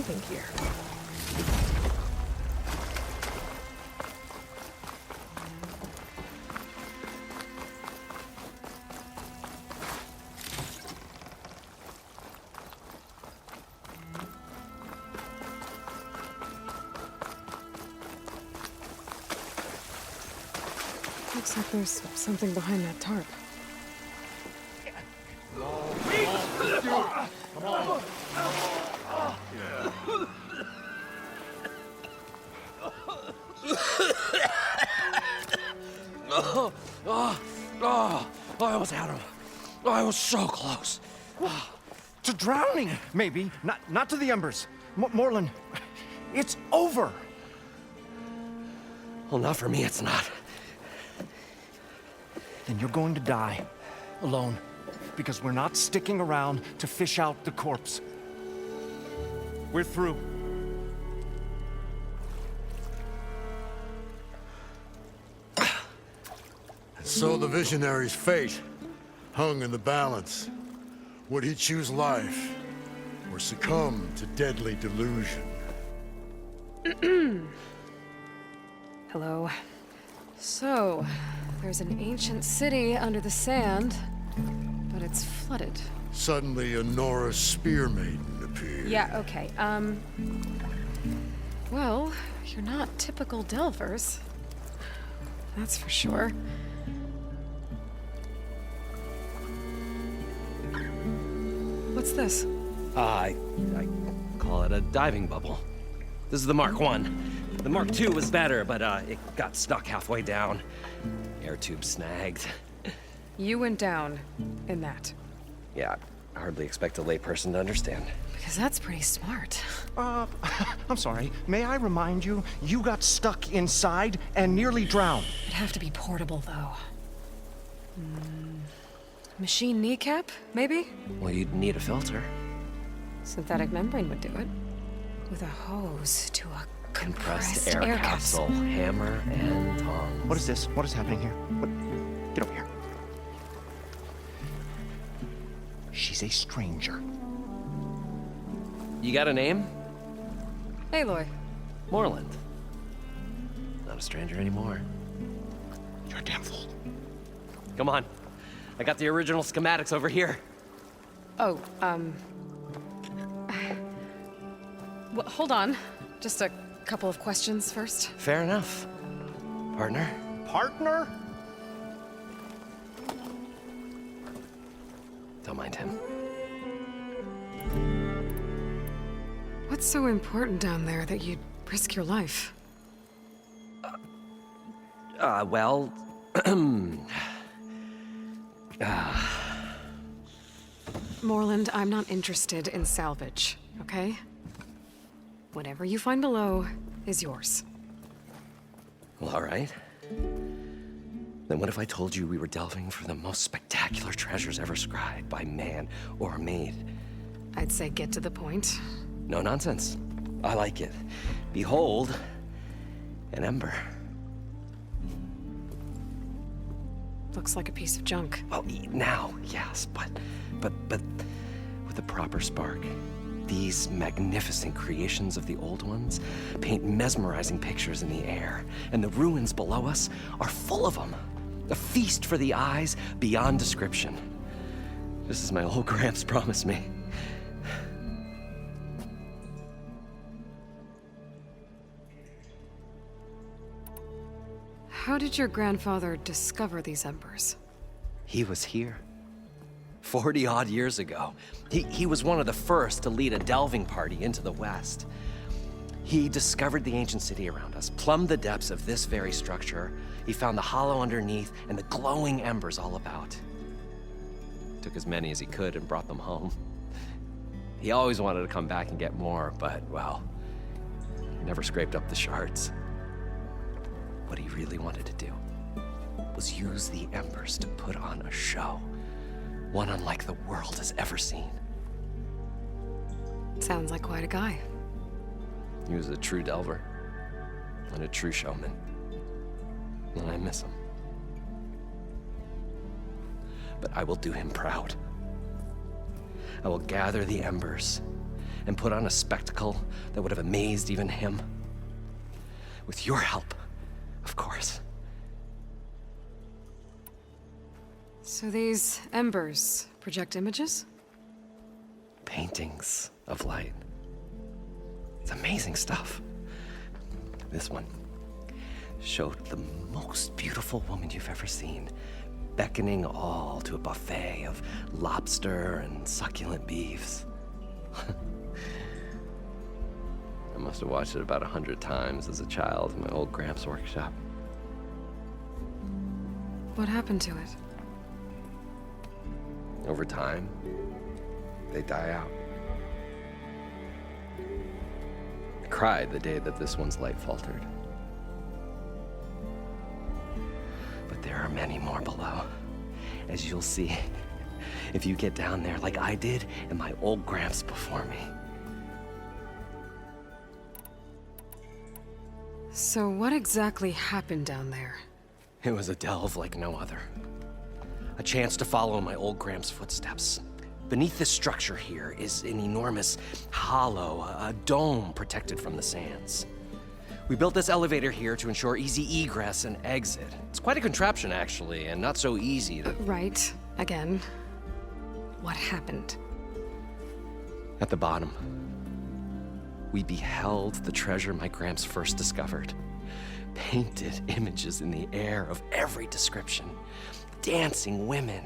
camping gear. Looks like there's something behind that tarp. I almost had him. I was so close. To drowning, maybe. Not to the embers. Moreland, it's over. Well, not for me, it's not. Then you're going to die. Alone. Because we're not sticking around to fish out the corpse. We're through. So the visionary's fate hung in the balance. Would he choose life or succumb to deadly delusion? Hello. So, there's an ancient city under the sand, but it's flooded. Suddenly, a Norse spear maiden appeared. Yeah, okay. Well, you're not typical Delvers. That's for sure. What's this? I call it a diving bubble. This is the Mark I. The Mark II was better, but it got stuck halfway down. Air tube snagged. You went down in that. Yeah, I hardly expect a layperson to understand. Because that's pretty smart. I'm sorry. May I remind you, you got stuck inside and nearly drowned. It'd have to be portable, though. Machine kneecap, maybe? Well, you'd need a filter. Synthetic membrane would do it. With a hose to a compressed air capsule. Hammer and tongs. What is this? What is happening here? What? Get over here. She's a stranger. You got a name? Aloy. Moreland. Not a stranger anymore. You're a damn fool. Come on. I got the original schematics over here. Oh, well, hold on. Just a couple of questions first. Fair enough. Partner? Partner? Don't mind him. What's so important down there that you'd risk your life? Well... Moreland, I'm not interested in salvage, okay? Whatever you find below is yours. Well, all right. Then what if I told you we were delving for the most spectacular treasures ever scribed by man or maid? I'd say get to the point. No nonsense. I like it. Behold, an ember. Looks like a piece of junk. Well, now, yes, but with a proper spark. These magnificent creations of the old ones paint mesmerizing pictures in the air, and the ruins below us are full of them. A feast for the eyes beyond description. Just as my old Gramps promised me. How did your grandfather discover these embers? He was here. 40-odd years ago. He was one of the first to lead a delving party into the West. He discovered the ancient city around us, plumbed the depths of this very structure. He found the hollow underneath and the glowing embers all about. Took as many as he could and brought them home. He always wanted to come back and get more, but, well, he never scraped up the shards. What he really wanted to do was use the embers to put on a show. One unlike the world has ever seen. Sounds like quite a guy. He was a true delver and a true showman. And I miss him. But I will do him proud. I will gather the embers and put on a spectacle that would have amazed even him. With your help, of course. So these embers project images? Paintings of light. It's amazing stuff. This one showed the most beautiful woman you've ever seen, beckoning all to a buffet of lobster and succulent beefs. I must have watched it about 100 times as a child in my old Gramps' workshop. What happened to it? Over time, they die out. I cried the day that this one's light faltered. But there are many more below, as you'll see if you get down there like I did and my old Gramps before me. So what exactly happened down there? It was a delve like no other. A chance to follow in my old Gramps' footsteps. Beneath this structure here is an enormous hollow, a dome protected from the sands. We built this elevator here to ensure easy egress and exit. It's quite a contraption, actually, and not so easy to... Right. Again. What happened? At the bottom, we beheld the treasure my Gramps first discovered. Painted images in the air of every description. Dancing women,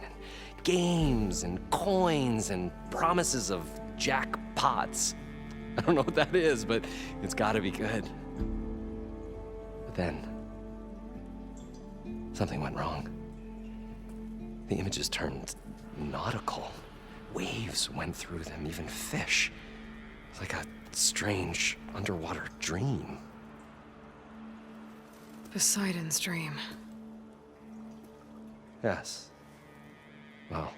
games and coins and promises of jackpots. I don't know what that is, but it's gotta be good. But then, something went wrong. The images turned nautical. Waves went through them, even fish. It's like a strange underwater dream. Poseidon's dream. Yes. Well,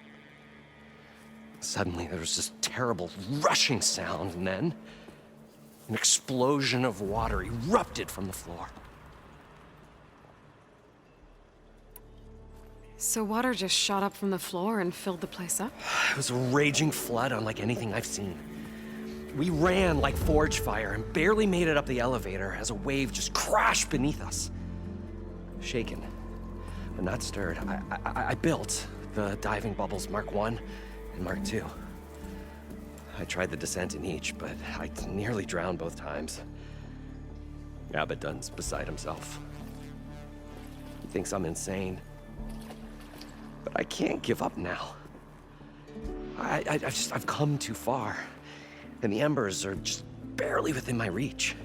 suddenly there was this terrible rushing sound, and then an explosion of water erupted from the floor. So water just shot up from the floor and filled the place up? It was a raging flood unlike anything I've seen. We ran like forge fire and barely made it up the elevator as a wave just crashed beneath us. Shaken, but not stirred, I built the diving bubbles Mark I and Mark II. I tried the descent in each, but I nearly drowned both times. Abaddon's beside himself. He thinks I'm insane. But I can't give up now. I've come too far. And the embers are just barely within my reach.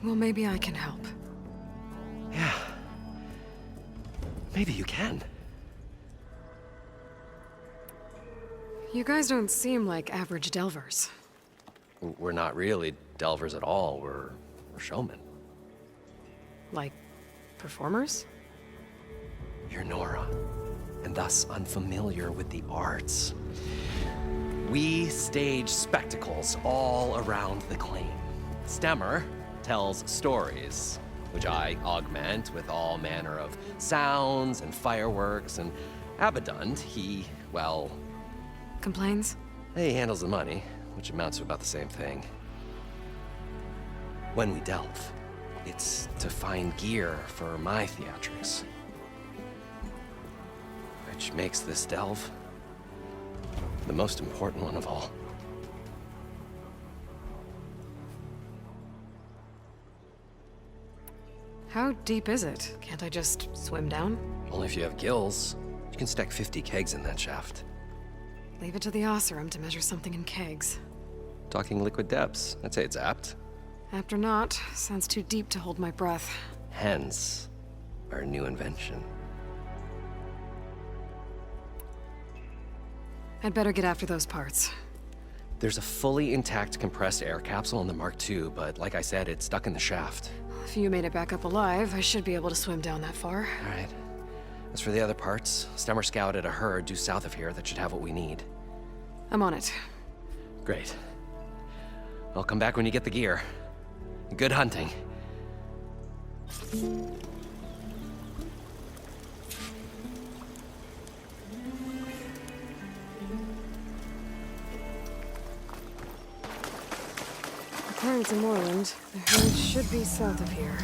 Well, maybe I can help. Yeah. Maybe you can. You guys don't seem like average delvers. We're not really delvers at all. We're showmen. Like, performers? You're Nora, and thus unfamiliar with the arts. We stage spectacles all around the claim. Stemmer tells stories, which I augment with all manner of sounds and fireworks, and Abaddon, well... Complains? He handles the money, which amounts to about the same thing. When we delve, it's to find gear for my theatrics. Which makes this delve the most important one of all. How deep is it? Can't I just swim down? Only if you have gills. You can stack 50 kegs in that shaft. Leave it to the Oseram to measure something in kegs. Talking liquid depths, I'd say it's apt. Apt or not, sounds too deep to hold my breath. Hence, our new invention. I'd better get after those parts. There's a fully intact compressed air capsule in the Mark II, but like I said, it's stuck in the shaft. If you made it back up alive, I should be able to swim down that far. All right. As for the other parts, Stemmer scouted a herd due south of here that should have what we need. I'm on it. Great. I'll come back when you get the gear. Good hunting. According to Moreland, the herd should be south of here.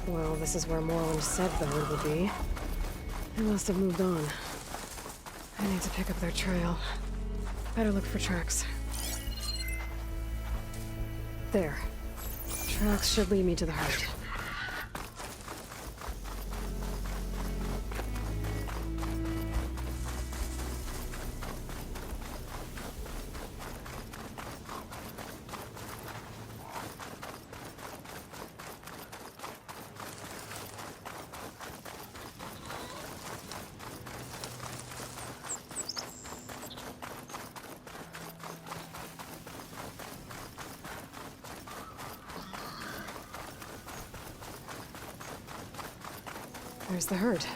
Well, this is where Moreland said the herd would be. They must have moved on. I need to pick up their trail. Better look for tracks. There. Tracks should lead me to the herd. There's the herd.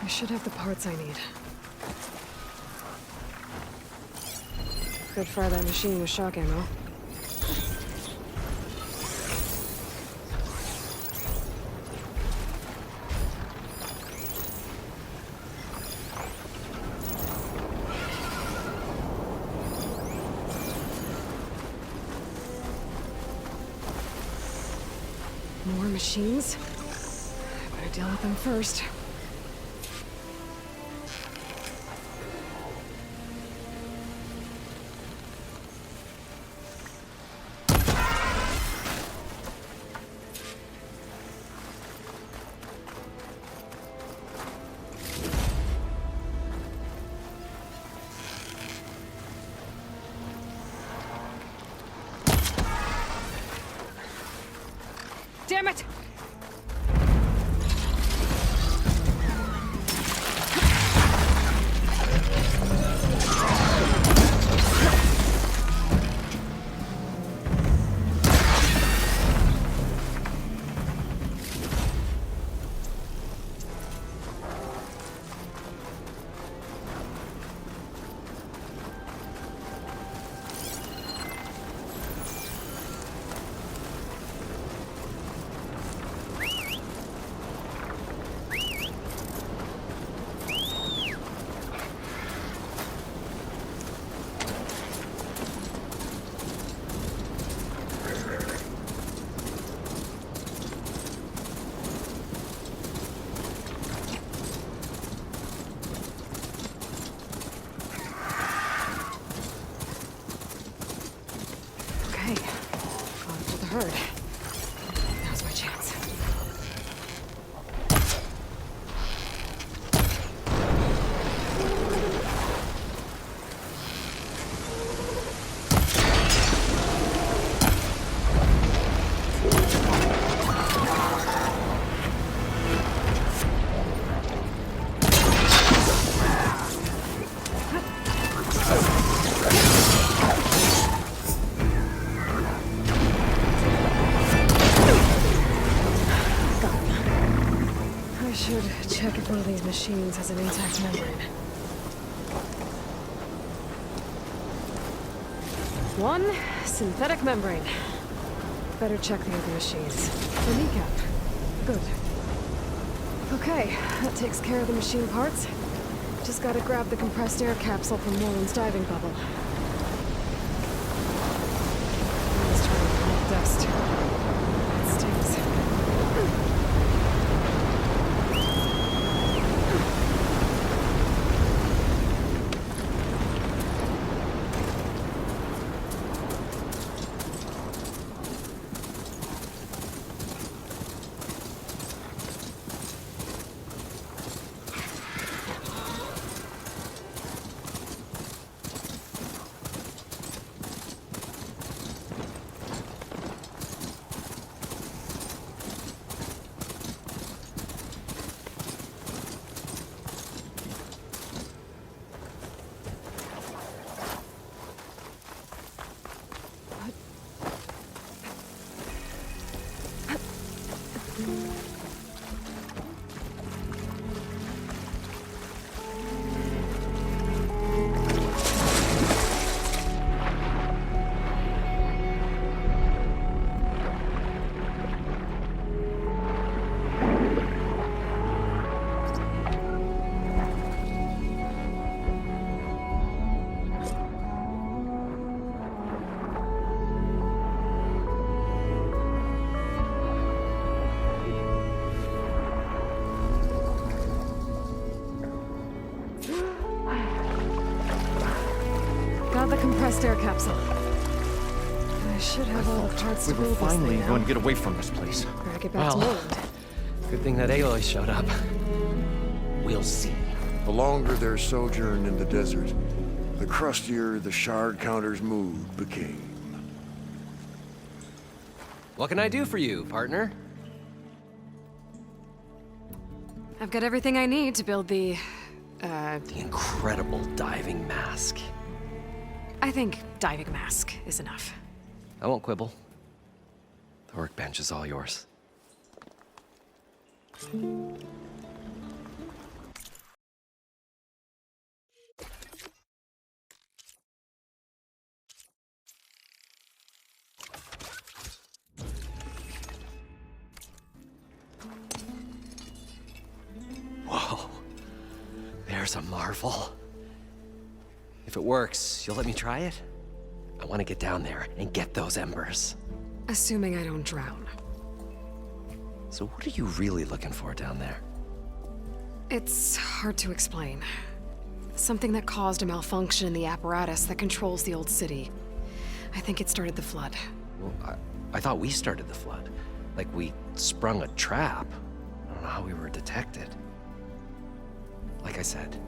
I should have the parts I need. Could fire that machine with shock ammo. More machines? I better deal with them first. Damn it! Okay, on to the herd. Now's my chance. Should check if one of these machines has an intact membrane. One synthetic membrane. Better check the other machines. The kneecap. Good. Okay, that takes care of the machine parts. Just gotta grab the compressed air capsule from Moreland's diving bubble. Let's try to collect dust. It stings. the compressed air capsule. I should have all the parts We to were build this finally thing going now. to get away from this place. Better get back to Well. Moreland. Good thing that Aloy showed up. We'll see. The longer their sojourn in the desert, the crustier the shard counter's mood became. What can I do for you, partner? I've got everything I need to build the... The incredible diving mask. I think diving mask is enough. I won't quibble. The workbench is all yours. Whoa. There's a marvel. If it works, you'll let me try it? I want to get down there and get those embers. Assuming I don't drown. So what are you really looking for down there? It's hard to explain. Something that caused a malfunction in the apparatus that controls the old city. I think it started the flood. Well, I thought we started the flood. Like we sprung a trap. I don't know how we were detected. Like I said,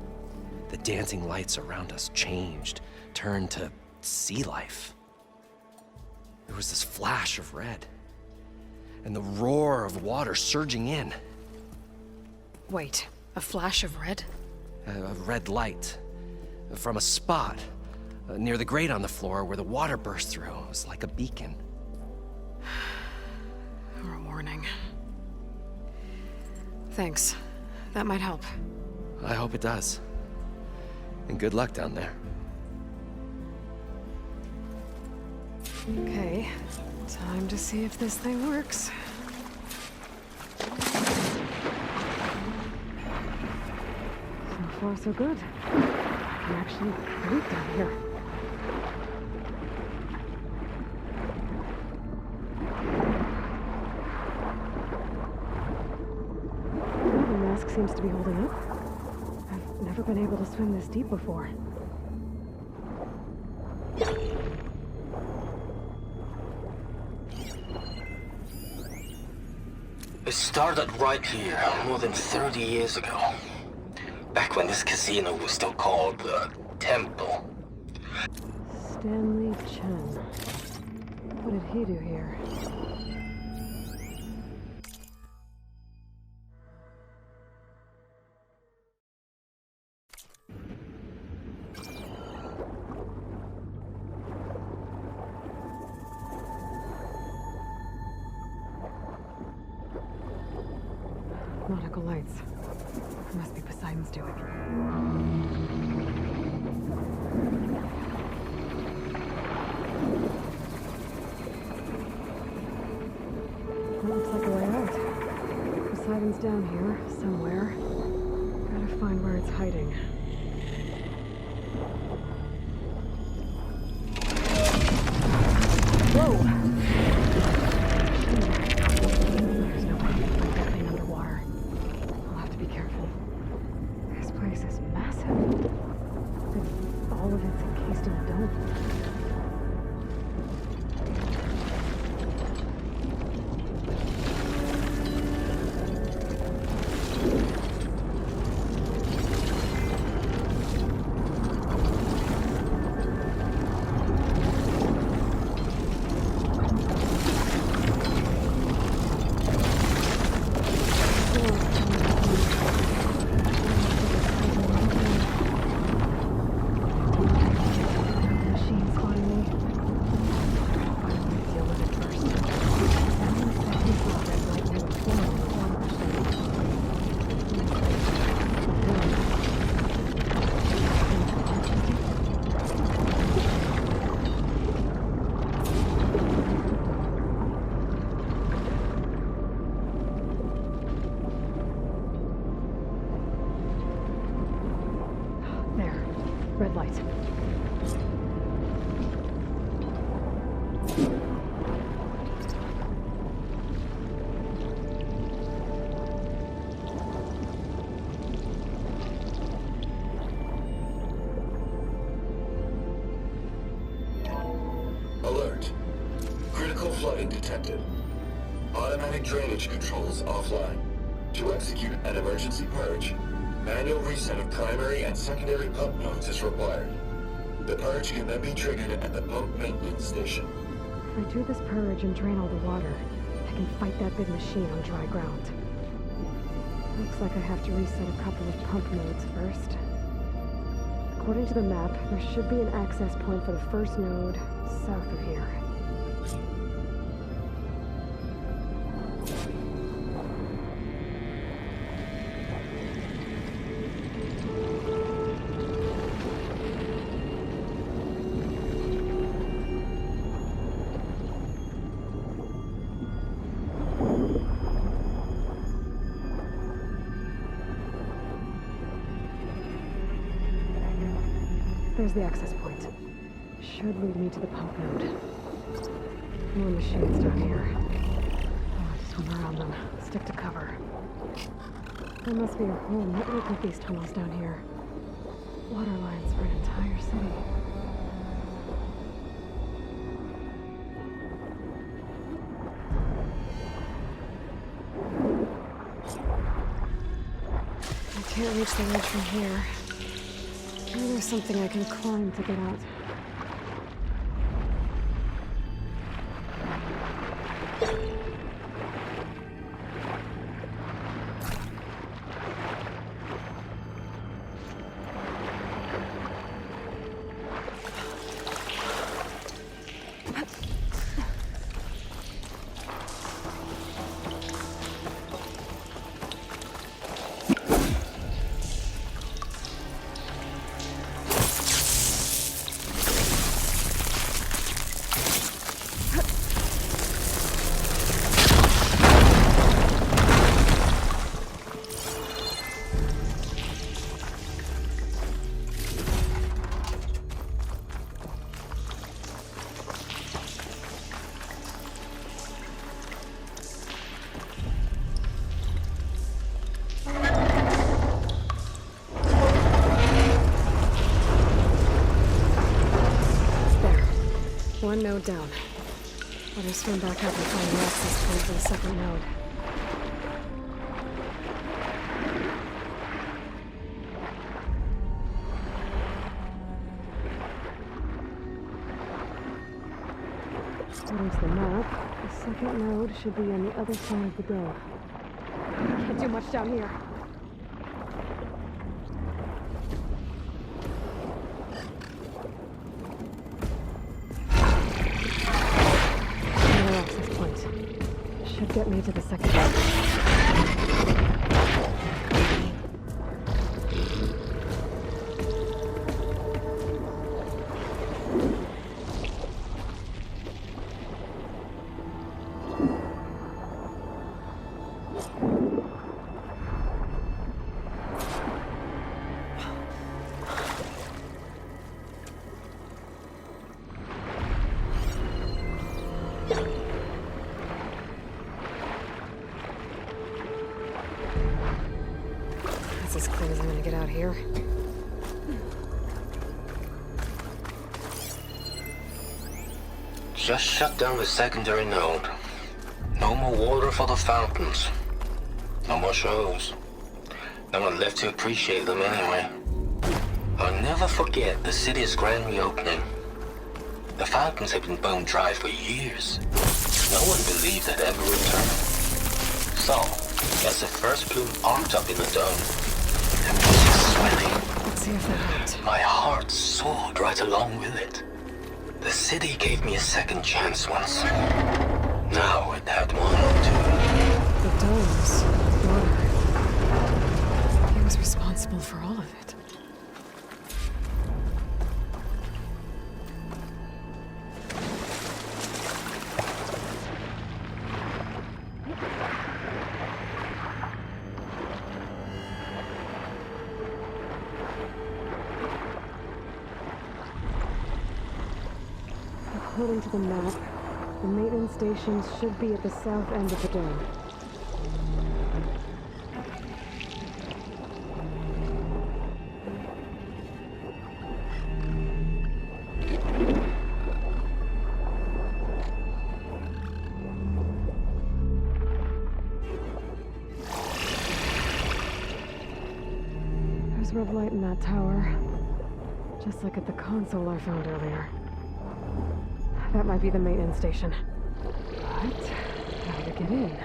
the dancing lights around us changed, turned to sea life. There was this flash of red, and the roar of water surging in. Wait, a flash of red? A red light from a spot near the grate on the floor where the water burst through. It was like a beacon. Or a warning. Thanks. That might help. I hope it does. And good luck down there. Okay, time to see if this thing works. So far, so good. I can actually breathe down here. The mask seems to be holding up. I've never been able to swim this deep before. It started right here, more than 30 years ago. Back when this casino was still called the Temple. Stanley Chen. What did he do here? Nautical lights. Must be Poseidon's doing. That looks like a way out. Poseidon's down here, somewhere. Gotta find where it's hiding. Whoa! There's no way to find that thing underwater. I'll have to be careful. This place is massive. And all of it's encased in a dome. There. Red light. Critical flooding detected. Automatic drainage controls offline. To execute an emergency purge, manual reset of primary and secondary pump nodes is required. The purge can then be triggered at the pump maintenance station. If I do this purge and drain all the water, I can fight that big machine on dry ground. Looks like I have to reset a couple of pump nodes first. According to the map, there should be an access point for the first node south of here. There's the access point. Should lead me to the pump node. More machines down here. Oh, just swim around them. Stick to cover. There must be a whole network of these tunnels down here. Water lines for an entire city. I can't reach the ledge from here. Maybe there's something I can climb to get out. One node down. Better swim back up and find the access point for the second node. According to the map, the second node should be on the other side of the dome. Can't do much down here. Should get me to the second node. As clean as I'm gonna get out here. Just shut down the secondary node. No more water for the fountains. No more shows. No one left to appreciate them anyway. I'll never forget the city's grand reopening. The fountains had been bone dry for years. No one believed they'd ever return. So, as the first plume arced up in the dome, the music swelling. Let's see if that helped. My heart soared right along with it. The city gave me a second chance once. Now it had one too. The domes, the water. He was responsible for all of it. According to the map, the maintenance stations should be at the south end of the dome. There's red light in that tower. Just like at the console I found earlier. That might be the maintenance station. But how to get in?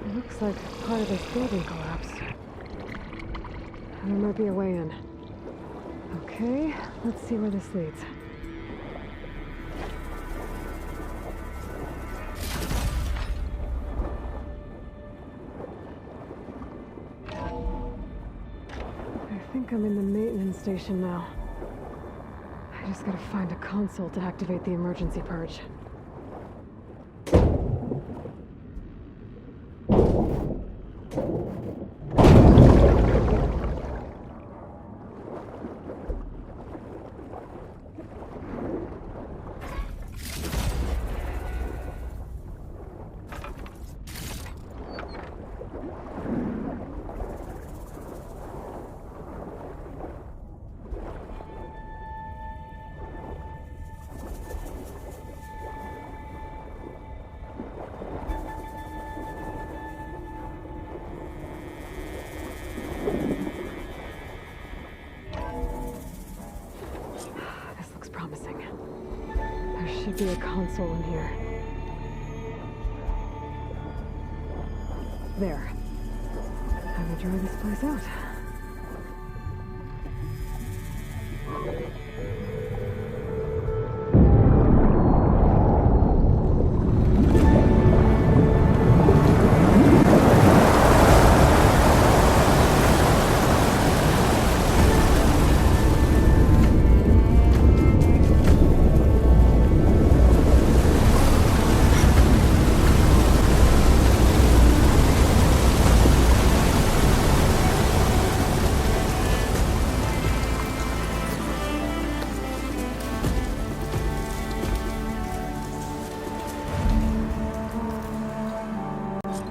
It looks like part of this building collapsed. There might be a way in. Okay, let's see where this leads. I think I'm in the maintenance station now. I just gotta find a console to activate the emergency purge. Should be a console in here. There. Time to try this place out.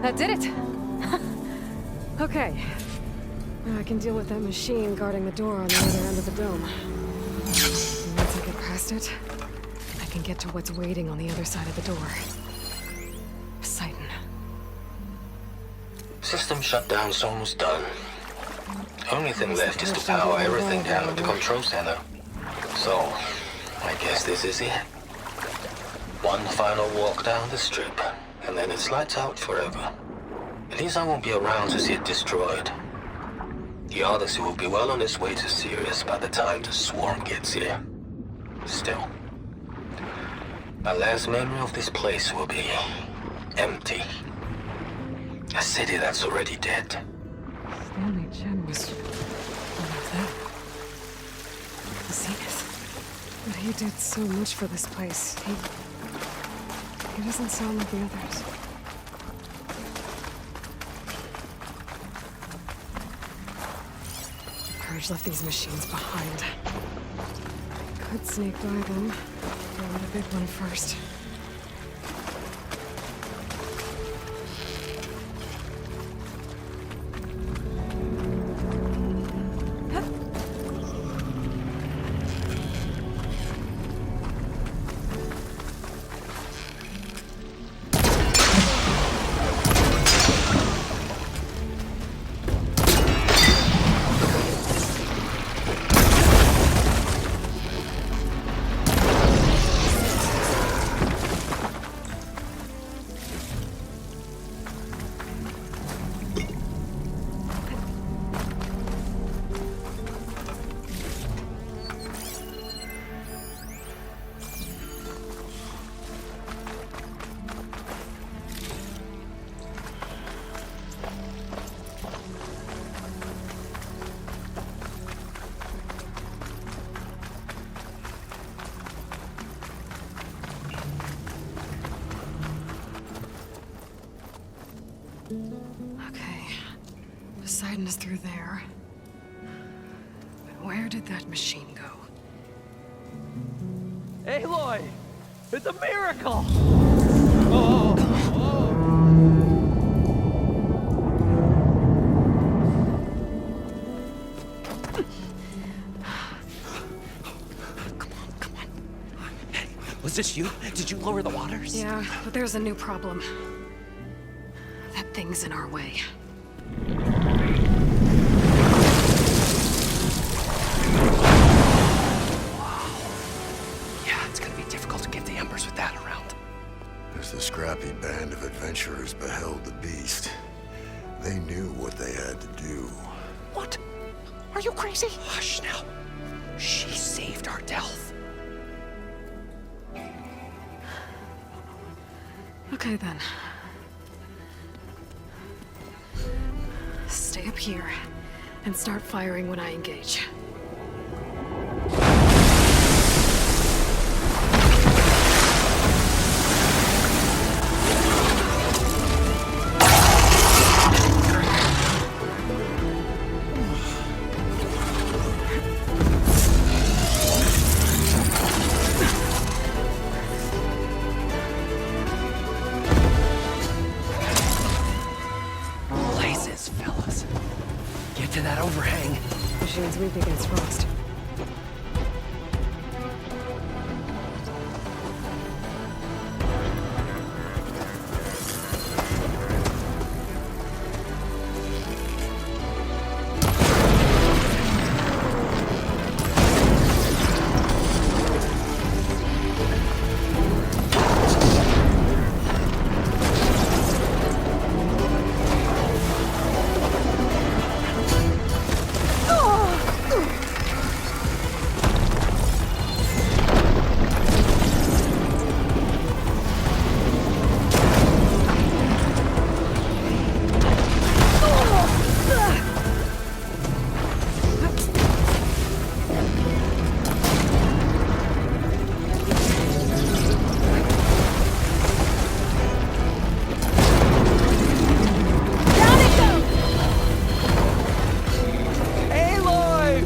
That did it! Okay. Now I can deal with that machine guarding the door on the other end of the dome. And once I get past it, I can get to what's waiting on the other side of the door. Poseidon. System shutdown's almost done. Only thing left is to power everything down at the control center. So, I guess this is it. One final walk down the strip, and then it's lights out forever. At least I won't be around to see it destroyed. The Odyssey will be well on its way to Sirius by the time the swarm gets here. Still, my last memory of this place will be empty. A city that's already dead. Stanley Chen was one of them. The Zenith. But he did so much for this place. He doesn't sound like the others. Purge left these machines behind. I could sneak by them. Deal with the big one first. Okay. Poseidon is through there. But where did that machine go? Aloy! It's a miracle! Was this Did you lower the waters? Yeah, but there's a new problem. That thing's in our way. Yeah, it's gonna be difficult to get the embers with that around. As the scrappy band of adventurers beheld the beast, they knew what they had to do. What? Are you crazy? Hush now. She saved our Delph. Okay then. Stay up here and start firing when I engage. Blazes, fellas. Get to that overhang. Machine's weak against frost. Aloy!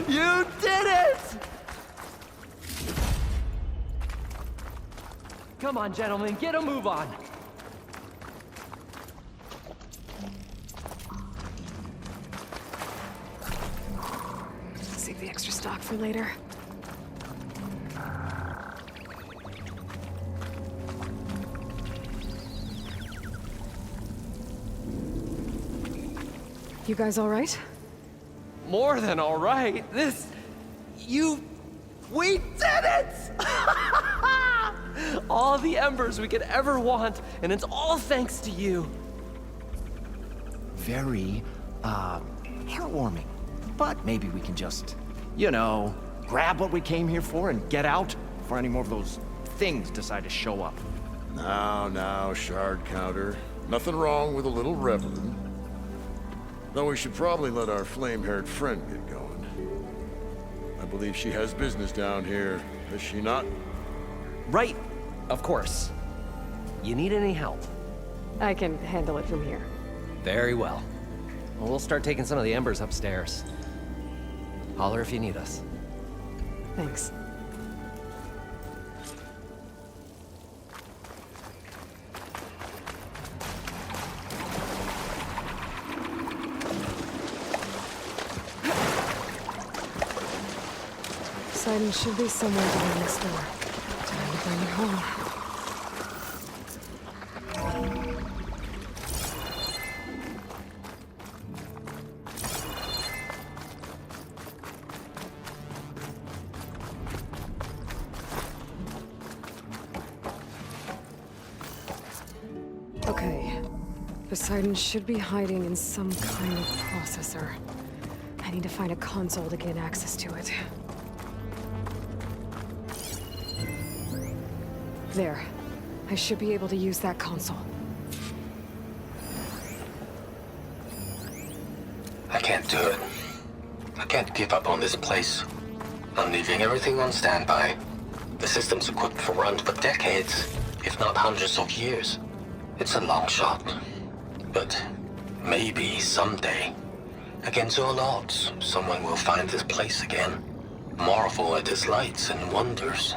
You did it! Come on, gentlemen, get a move on. Save the extra stock for later. You guys all right? More than all right. We did it! All the embers we could ever want, and it's all thanks to you. Very, heartwarming. But maybe we can just, grab what we came here for and get out before any more of those things decide to show up. Now, shard counter. Nothing wrong with a little reveling. Though we should probably let our flame-haired friend get going. I believe she has business down here, does she not? Right, of course. You need any help? I can handle it from here. Very well. Well, we'll start taking some of the embers upstairs. Holler if you need us. Thanks. Poseidon should be somewhere behind this door. Time to bring it home. Okay. Poseidon should be hiding in some kind of processor. I need to find a console to gain access to it. There. I should be able to use that console. I can't do it. I can't give up on this place. I'm leaving everything on standby. The system's equipped for runs for decades, if not hundreds of years. It's a long shot. But maybe someday, against all odds, someone will find this place again. Marvel at its lights and wonders.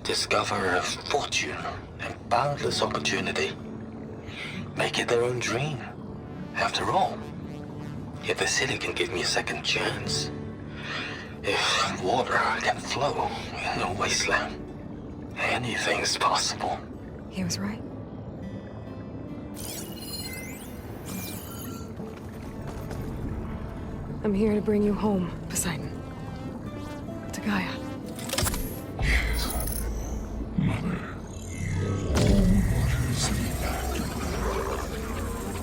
Discover a fortune and boundless opportunity. Make it their own dream. After all, if the city can give me a second chance, If water can flow in a wasteland, anything's possible. He was right. I'm here to bring you home, Poseidon. To Gaia.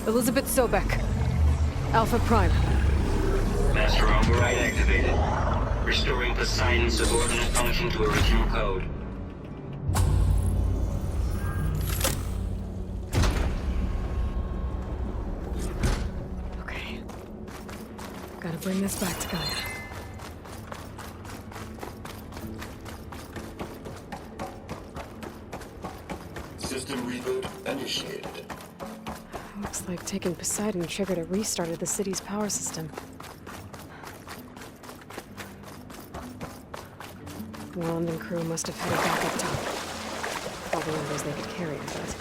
Elizabeth Sobek. Alpha Prime. Master override activated. Restoring Poseidon's subordinate function to original code. Okay. Gotta bring this back to Gaia. System reboot initiated. Looks like taking Poseidon triggered a restart of the city's power system. The London crew must have headed back up top. All the numbers they could carry, but...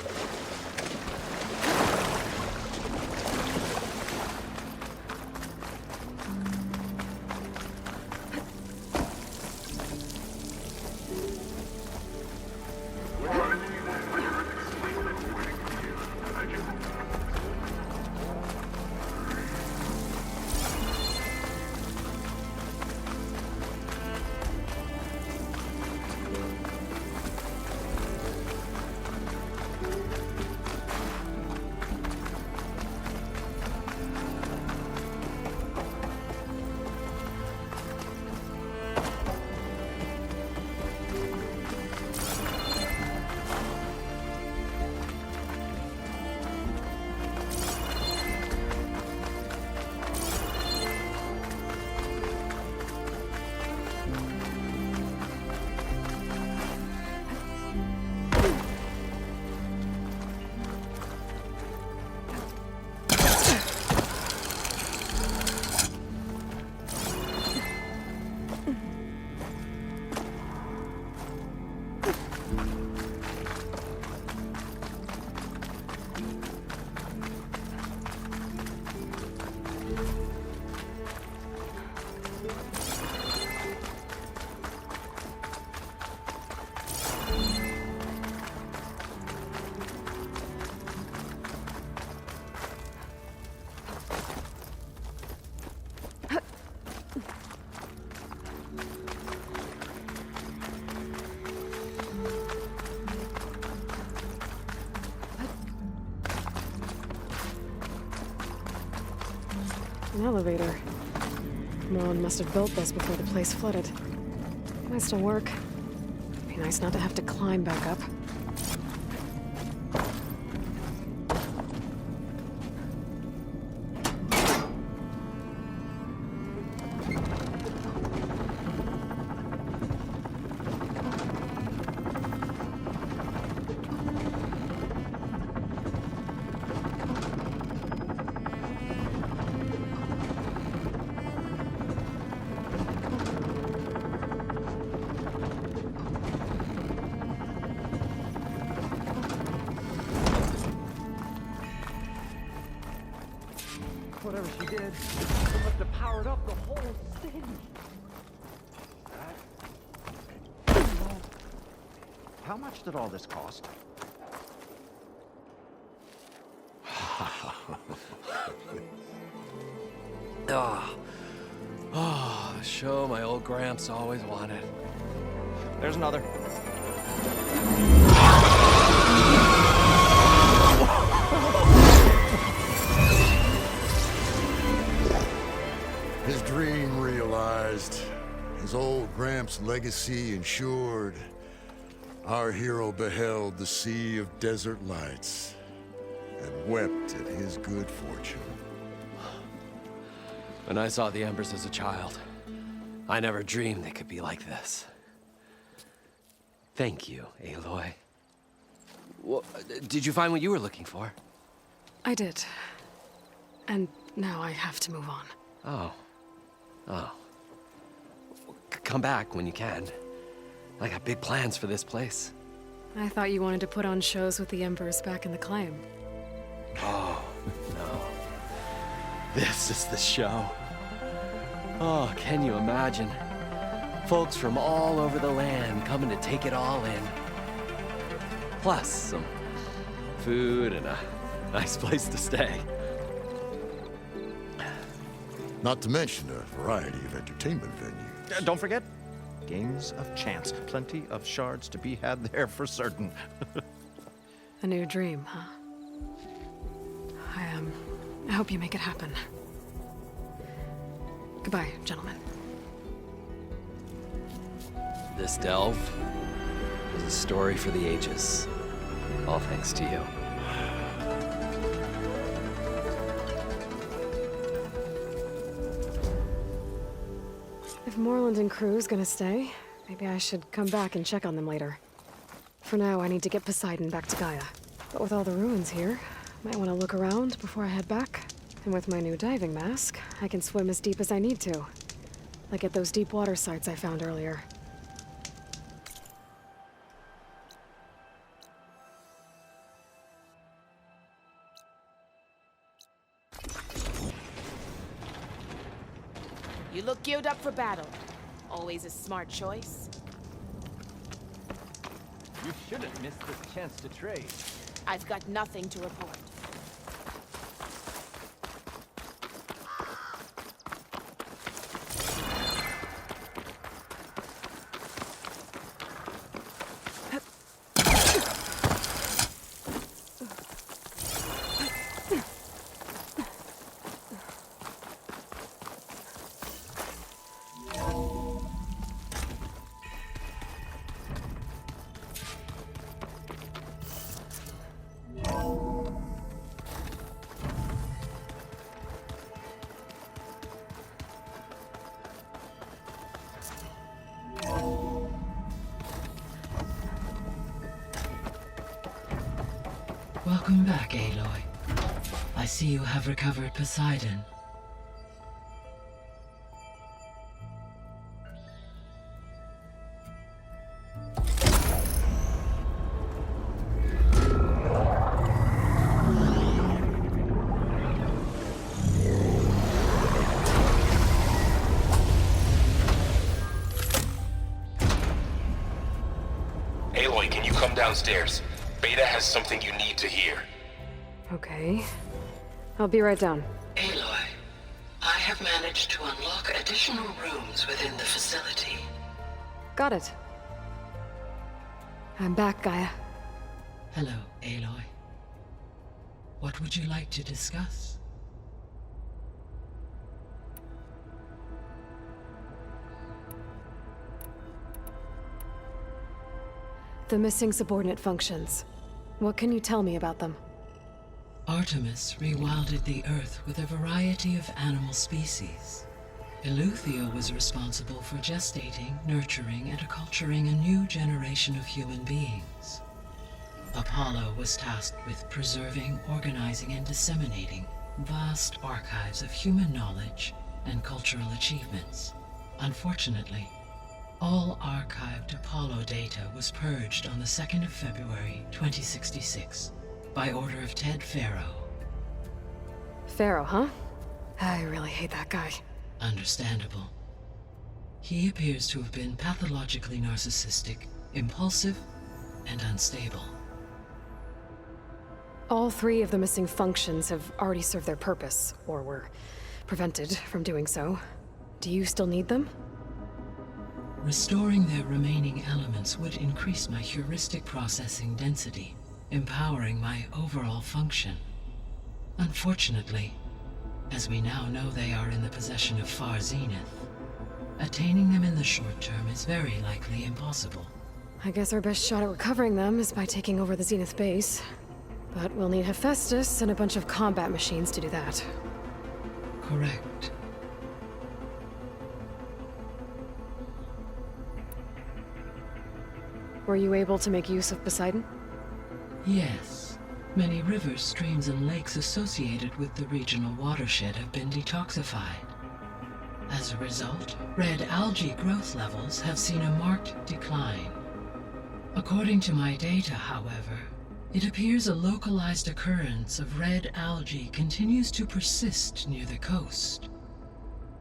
An elevator. Moron must have built this before the place flooded. Might still work. Be nice not to have to climb back up. Whatever she did, it must have powered up the whole city. How much did all this cost? Oh, the show my old Gramps always wanted. There's another. His dream realized, his old Gramps' legacy ensured. Our hero beheld the sea of desert lights and wept at his good fortune. When I saw the embers as a child, I never dreamed they could be like this. Thank you, Aloy. Well, did you find what you were looking for? I did. And now I have to move on. Oh. Come back when you can. I got big plans for this place. I thought you wanted to put on shows with the Embers back in the claim. Oh, no. This is the show. Oh, can you imagine? Folks from all over the land coming to take it all in. Plus some food and a nice place to stay. Not to mention a variety of entertainment venues. Don't forget, games of chance. Plenty of shards to be had there for certain. A new dream, huh? I hope you make it happen. Goodbye, gentlemen. This delve is a story for the ages. All thanks to you. If Moreland and crew's gonna stay, maybe I should come back and check on them later. For now, I need to get Poseidon back to Gaia. But with all the ruins here, might want to look around before I head back. And with my new diving mask, I can swim as deep as I need to. Like at those deep water sites I found earlier. You look geared up for battle. Always a smart choice. You shouldn't miss this chance to trade. I've got nothing to report. Welcome back, Aloy. I see you have recovered Poseidon. Aloy, can you come downstairs? Beta has something you need to hear. Okay. I'll be right down. Aloy, I have managed to unlock additional rooms within the facility. Got it. I'm back, Gaia. Hello, Aloy. What would you like to discuss? The missing subordinate functions. What can you tell me about them? Artemis rewilded the Earth with a variety of animal species. Eleuthia was responsible for gestating, nurturing, and acculturating a new generation of human beings. Apollo was tasked with preserving, organizing, and disseminating vast archives of human knowledge and cultural achievements. Unfortunately, all archived Apollo data was purged on the 2nd of February, 2066, by order of Ted Faro. Pharaoh, huh? I really hate that guy. Understandable. He appears to have been pathologically narcissistic, impulsive, and unstable. All 3 of the missing functions have already served their purpose, or were prevented from doing so. Do you still need them? Restoring their remaining elements would increase my heuristic processing density, empowering my overall function. Unfortunately, as we now know they are in the possession of Far Zenith, attaining them in the short term is very likely impossible. I guess our best shot at recovering them is by taking over the Zenith base. But we'll need Hephaestus and a bunch of combat machines to do that. Correct. Were you able to make use of Poseidon? Yes. Many rivers, streams, and lakes associated with the regional watershed have been detoxified. As a result, red algae growth levels have seen a marked decline. According to my data, however, it appears a localized occurrence of red algae continues to persist near the coast.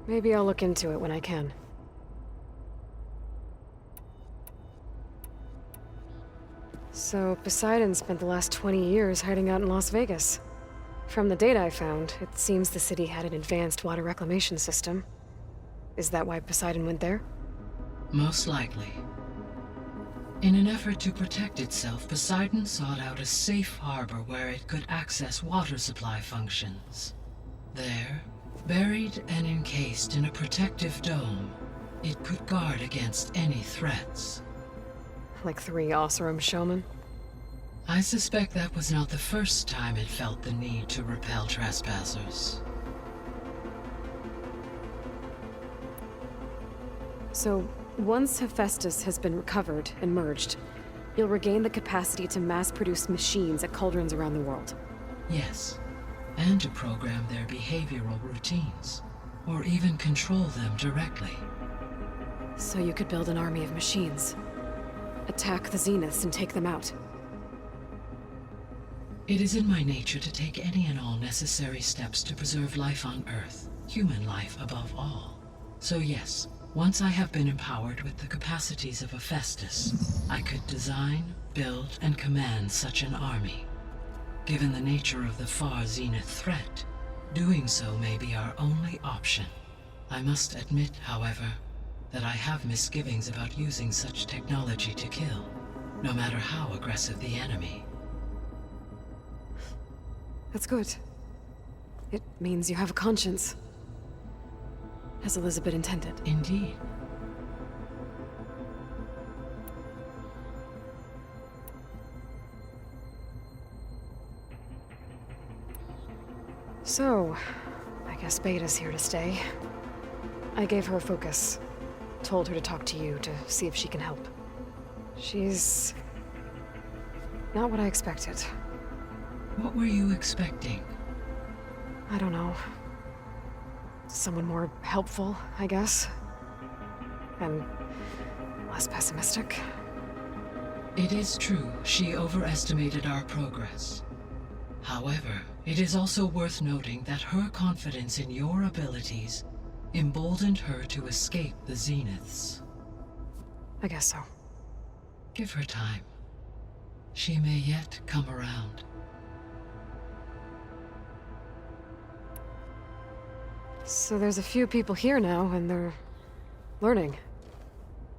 Maybe I'll look into it when I can. So Poseidon spent the last 20 years hiding out in Las Vegas. From the data I found, it seems the city had an advanced water reclamation system. Is that why Poseidon went there? Most likely. In an effort to protect itself, Poseidon sought out a safe harbor where it could access water supply functions. There, buried and encased in a protective dome, it could guard against any threats. Like 3 Oseram showmen? I suspect that was not the first time it felt the need to repel trespassers. So, once Hephaestus has been recovered and merged, you'll regain the capacity to mass-produce machines at cauldrons around the world. Yes, and to program their behavioral routines, or even control them directly. So you could build an army of machines. Attack the Zeniths and take them out. It is in my nature to take any and all necessary steps to preserve life on Earth, human life above all. So yes, once I have been empowered with the capacities of Hephaestus, I could design, build, and command such an army. Given the nature of the far Zenith threat, doing so may be our only option. I must admit, however, that I have misgivings about using such technology to kill, no matter how aggressive the enemy. That's good. It means you have a conscience. As Elizabeth intended. Indeed. So, I guess Beta's here to stay. I gave her a focus. Told her to talk to you to see if she can help. She's not what I expected. What were you expecting? I don't know. Someone more helpful, I guess. And less pessimistic. It is true, she overestimated our progress. However, it is also worth noting that her confidence in your abilities emboldened her to escape the Zeniths. I guess so. Give her time. She may yet come around. So there's a few people here now, and they're learning.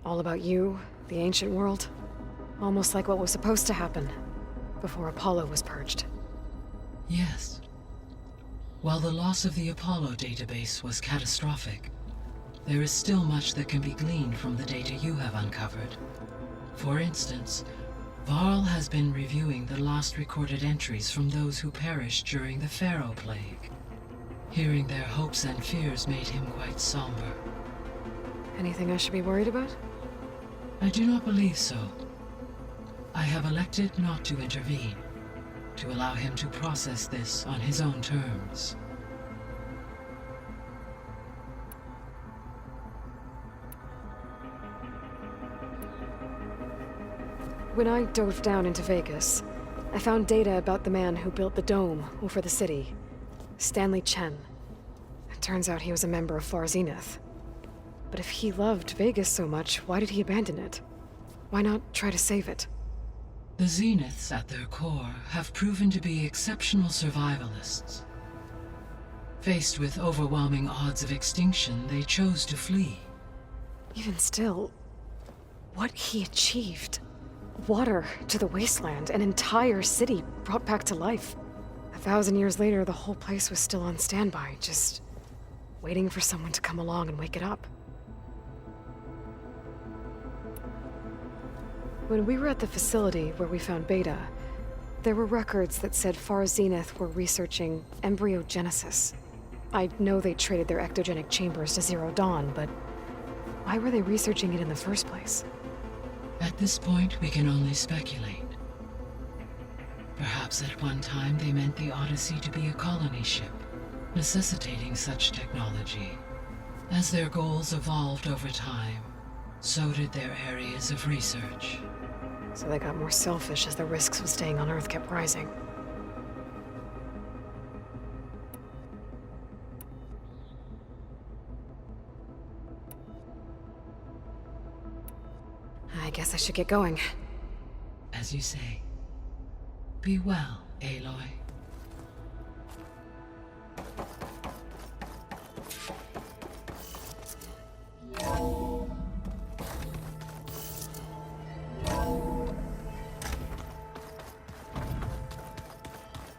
All about you, the ancient world. Almost like what was supposed to happen before Apollo was purged. Yes. While the loss of the Apollo database was catastrophic, there is still much that can be gleaned from the data you have uncovered. For instance, Varl has been reviewing the last recorded entries from those who perished during the Pharaoh Plague. Hearing their hopes and fears made him quite somber. Anything I should be worried about? I do not believe so. I have elected not to intervene, to allow him to process this on his own terms. When I dove down into Vegas, I found data about the man who built the dome over the city. Stanley Chen. It turns out he was a member of Far Zenith. But if he loved Vegas so much, why did he abandon it? Why not try to save it? The Zeniths, at their core, have proven to be exceptional survivalists. Faced with overwhelming odds of extinction, they chose to flee. Even still, what he achieved. Water to the wasteland, an entire city brought back to life. 1,000 years later, the whole place was still on standby, just waiting for someone to come along and wake it up. When we were at the facility where we found Beta, there were records that said Far Zenith were researching embryogenesis. I know they traded their ectogenic chambers to Zero Dawn, but why were they researching it in the first place? At this point, we can only speculate. Perhaps at one time they meant the Odyssey to be a colony ship, necessitating such technology. As their goals evolved over time, so did their areas of research. So they got more selfish as the risks of staying on Earth kept rising. I guess I should get going. as you say. Be well, Aloy.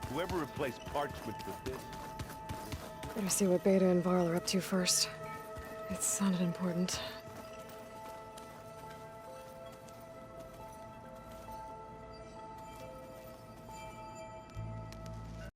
Whoever replaced parchment with this. Better see what Beta and Varl are up to first. It sounded important.